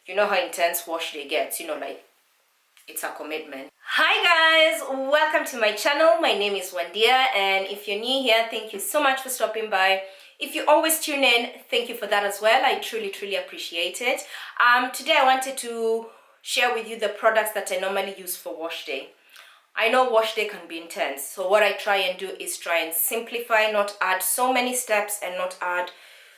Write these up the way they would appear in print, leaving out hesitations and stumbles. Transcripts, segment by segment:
you know how intense wash day gets, like it's a commitment. Hi guys, welcome to my channel. My name is Wandia, and if you're new here, thank you so much for stopping by. If you always tune in, thank you for that as well. I truly appreciate it. Today I wanted to share with you the products that I normally use for wash day. I know wash day can be intense, so what I try and do is try and simplify, not add so many steps and not add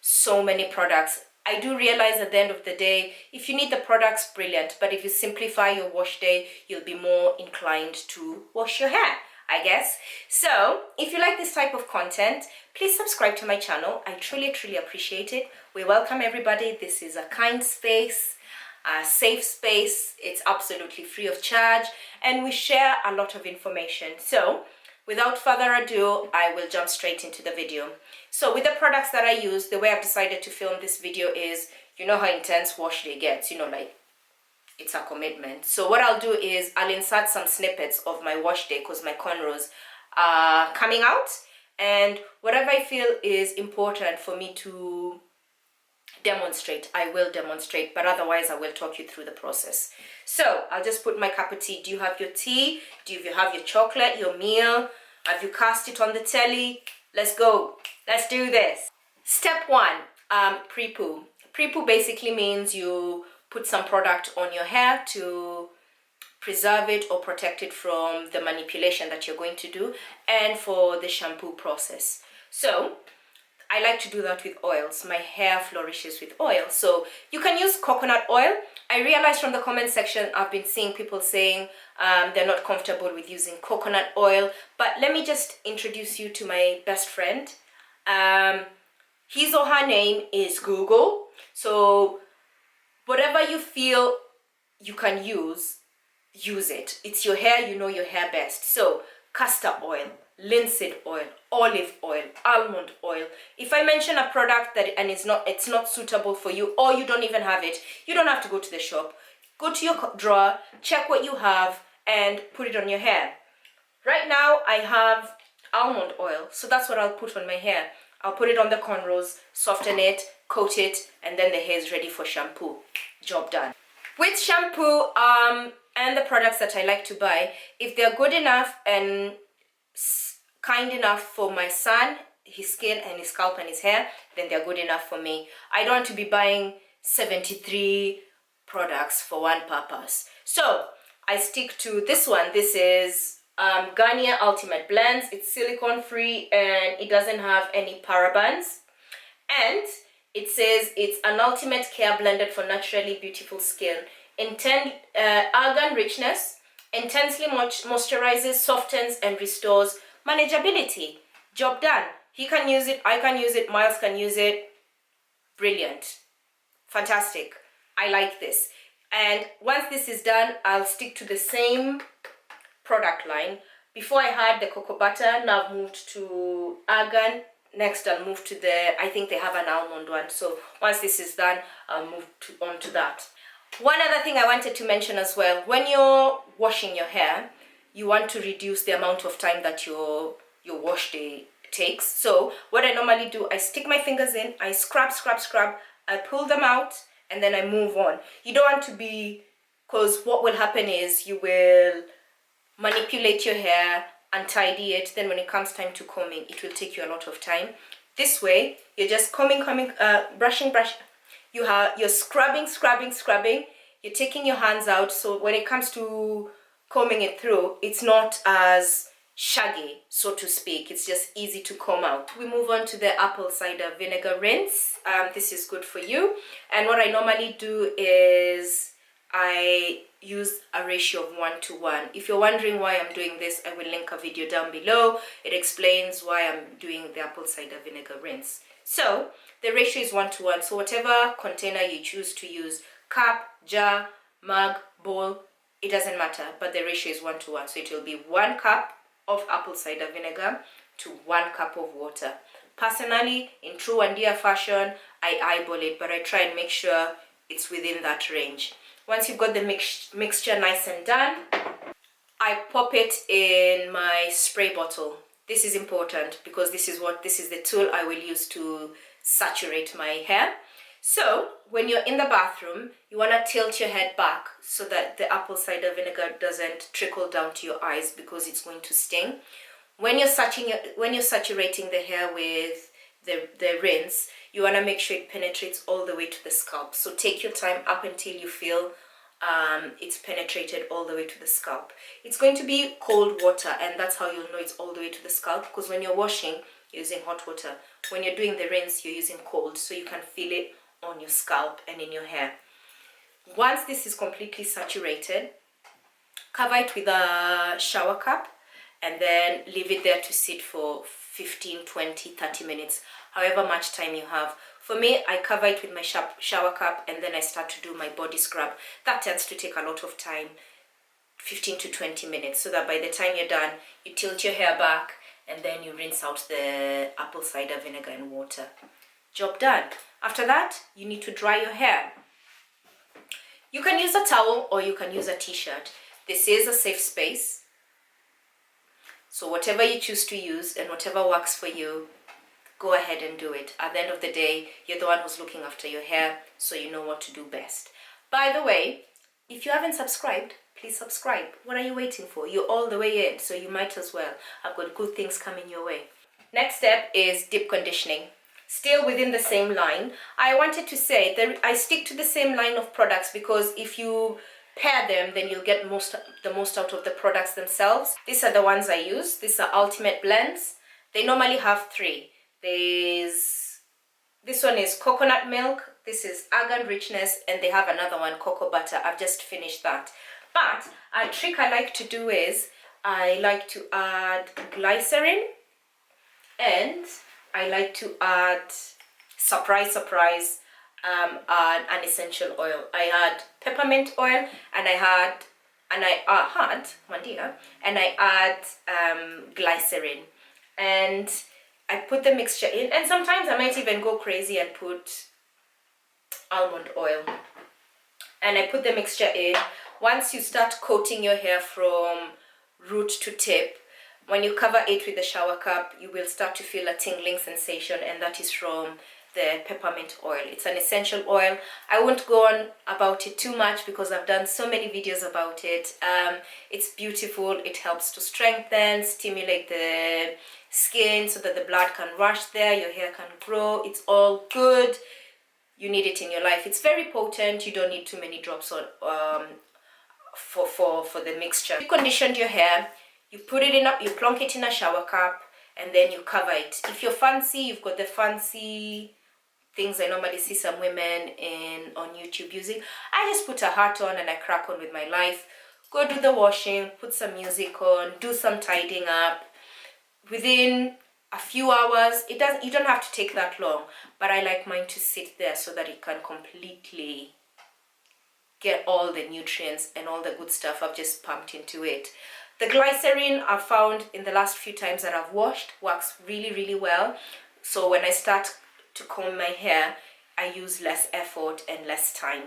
so many products. I do realize at the end of the day, if you need the products, brilliant, but if you simplify your wash day, you'll be more inclined to wash your hair, I guess. So if you like this type of content, please subscribe to my channel. I truly appreciate it. We welcome everybody. This is a kind space, a safe space. It's absolutely free of charge, and we share a lot of information. So without further ado, I will jump straight into the video. So with the products that I use, the way I've decided to film this video is, you know how intense wash day gets, like it's a commitment. So what I'll do is I'll insert some snippets of my wash day because my cornrows are coming out, and whatever I feel is important for me to demonstrate, I will demonstrate, but otherwise I will talk you through the process. So I'll just put my cup of tea. Do you have your tea? Do you have your chocolate, your meal? Have you cast it on the telly? Let's go. Let's do this. Step one, pre-poo. Pre-poo basically means you put some product on your hair to preserve it or protect it from the manipulation that you're going to do, and for the shampoo process. So I like to do that with oils. My hair flourishes with oil. So you can use coconut oil. I realized from the comment section, I've been seeing people saying they're not comfortable with using coconut oil. But let me just introduce you to my best friend. His or her name is Google. So whatever you feel you can use it. It's your hair, you know your hair best. So castor oil, linseed oil, olive oil, almond oil. If I mention a product that it's not suitable for you, or you don't even have it, you don't have to go to the shop. Go to your drawer, check what you have, and put it on your hair. Right now I have almond oil, so that's what I'll put on my hair. I'll put it on the cornrows, soften it, coat it, and then the hair is ready for shampoo. Job done. With shampoo and the products that I like to buy, if they're good enough and kind enough for my son, his skin and his scalp and his hair, then they're good enough for me. I don't want to be buying 73 products for one purpose. So I stick to this one. This is Garnier Ultimate Blends. It's silicone free and it doesn't have any parabens. And it says it's an ultimate care blended for naturally beautiful skin. Argan richness, intensely moisturizes, softens, and restores manageability. Job done. He can use it, I can use it, Miles can use it. Brilliant. Fantastic. I like this. And once this is done, I'll stick to the same product line. Before I had the cocoa butter, now I've moved to argan. Next I'll move to I think they have an almond one. So once this is done, I'll move on to that. One other thing I wanted to mention as well, when you're washing your hair, you want to reduce the amount of time that your wash day takes. So what I normally do, I stick my fingers in, I scrub, I pull them out, and then I move on. You don't want to be, because what will happen is you will manipulate your hair, untidy it, then when it comes time to combing, it will take you a lot of time. This way, you're just combing, brushing. You're scrubbing. You're taking your hands out, so when it comes to combing it through, it's not as shaggy, so to speak. It's just easy to comb out. We move on to the apple cider vinegar rinse. This is good for you. And what I normally do is I use a ratio of 1:1. If you're wondering why I'm doing this, I will link a video down below. It explains why I'm doing the apple cider vinegar rinse. So the ratio is 1:1. So whatever container you choose to use, cup, jar, mug, bowl, it doesn't matter, but the ratio is 1:1. So it will be 1 cup of apple cider vinegar to 1 cup of water. Personally, in true Wandia fashion, I eyeball it, but I try and make sure it's within that range. Once you've got the mixture nice and done, I pop it in my spray bottle. This is important because this is the tool I will use to saturate my hair. So when you're in the bathroom, you want to tilt your head back so that the apple cider vinegar doesn't trickle down to your eyes because it's going to sting. When you're saturating the hair with the rinse, you want to make sure it penetrates all the way to the scalp. So take your time up until you feel it's penetrated all the way to the scalp. It's going to be cold water, and that's how you'll know it's all the way to the scalp, because when you're washing, you're using hot water. When you're doing the rinse, you're using cold, so you can feel it on your scalp and in your hair. Once this is completely saturated, cover it with a shower cap and then leave it there to sit for 15, 20, 30 minutes, however much time you have. For me, I cover it with my shower cap and then I start to do my body scrub. That tends to take a lot of time, 15 to 20 minutes, so that by the time you're done, you tilt your hair back and then you rinse out the apple cider vinegar and water. Job done. After that, you need to dry your hair. You can use a towel or you can use a t-shirt. This is a safe space. So whatever you choose to use and whatever works for you, go ahead and do it. At the end of the day, you're the one who's looking after your hair, so you know what to do best. By the way, if you haven't subscribed, please subscribe. What are you waiting for? You're all the way in, so you might as well. I've got good things coming your way. Next step is deep conditioning. Still within the same line. I wanted to say that I stick to the same line of products because if you pair them, then you'll get the most out of the products themselves. These are the ones I use. These are Ultimate Blends. They normally have 3. This one is coconut milk, this is argan richness, and they have another one, cocoa butter. I've just finished that. But a trick I like to do is I like to add glycerin, and I like to add, surprise, an essential oil. I add peppermint oil, and I add glycerin, and I put the mixture in, and sometimes I might even go crazy and put almond oil. And I put the mixture in. Once you start coating your hair from root to tip, when you cover it with the shower cap, you will start to feel a tingling sensation, and that is from the peppermint oil. It's an essential oil. I won't go on about it too much because I've done so many videos about it. It's beautiful. It helps to strengthen, stimulate the skin so that the blood can rush there, your hair can grow. It's all good. You need it in your life. It's very potent. You don't need too many drops on for the mixture. You conditioned your hair, you put it in you plonk it in a shower cap, and then you cover it. If you're fancy, you've got the fancy things I normally see some women on YouTube using. I just put a hat on and I crack on with my life. Go do the washing, put some music on, do some tidying up. Within a few hours, you don't have to take that long, but I like mine to sit there so that it can completely get all the nutrients and all the good stuff I've just pumped into it. The glycerin I've found in the last few times that I've washed works really, really well. So when I start to comb my hair, I use less effort and less time.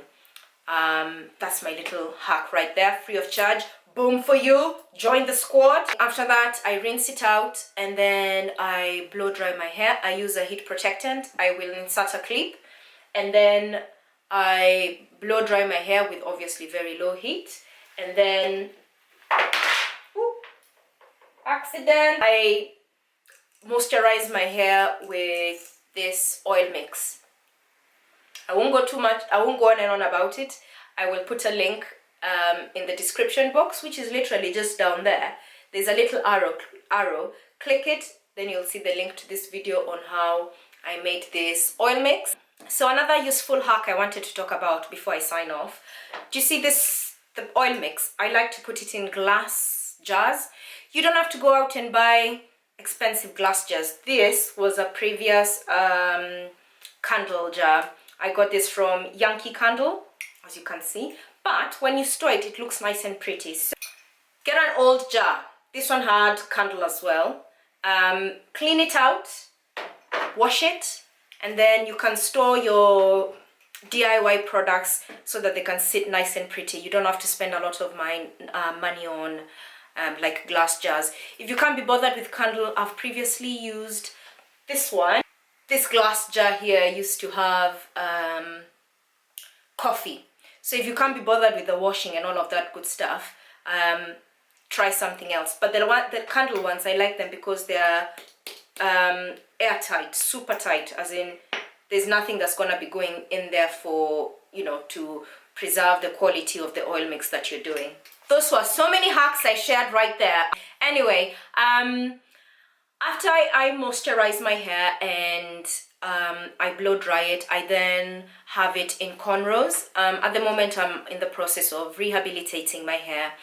That's my little hack right there, free of charge. Boom for you. Join the squad. After that, I rinse it out and then I blow dry my hair. I use a heat protectant. I will insert a clip and then I blow dry my hair with obviously very low heat, and then I moisturize my hair with this oil mix. I won't go on and on about it. I will put a link in the description box, which is literally just down there. There's a little arrow. Click it, then you'll see the link to this video on how I made this oil mix. So another useful hack I wanted to talk about before I sign off. Do you see this, the oil mix? I like to put it in glass jars. You don't have to go out and buy expensive glass jars. This was a previous candle jar. I got this from Yankee Candle, as you can see. But when you store it, it looks nice and pretty. So get an old jar. This one had candle as well. Clean it out, wash it, and then you can store your DIY products so that they can sit nice and pretty. You don't have to spend a lot of money on like glass jars. If you can't be bothered with candle, I've previously used this one. this glass jar here used to have coffee. So if you can't be bothered with the washing and all of that good stuff, try something else. But the candle ones, I like them because they're airtight, super tight, as in there's nothing that's gonna be going in there for, you know, to preserve the quality of the oil mix that you're doing. Those were so many hacks I shared right there. Anyway, after I moisturize my hair and I blow dry it, I then have it in cornrows. At the moment, I'm in the process of rehabilitating my hair.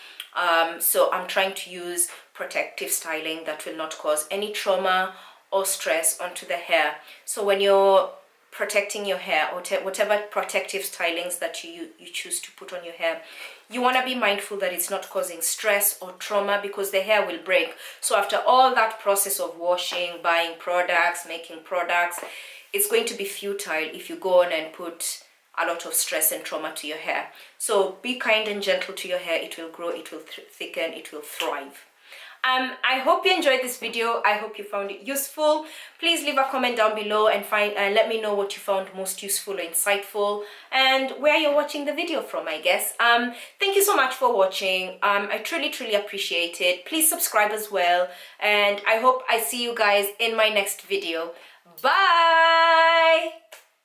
So I'm trying to use protective styling that will not cause any trauma or stress onto the hair. So when you're protecting your hair, or whatever protective stylings that you choose to put on your hair, you want to be mindful that it's not causing stress or trauma, because the hair will break. So after all that process of washing, buying products, making products, it's going to be futile if you go on and put a lot of stress and trauma to your hair. So be kind and gentle to your hair. It will grow, it will thicken, it will thrive. I hope you enjoyed this video. I hope you found it useful. Please leave a comment down below and let me know what you found most useful or insightful, and where you're watching the video from, I guess. Thank you so much for watching. I truly appreciate it. Please subscribe as well, and I hope I see you guys in my next video. Bye!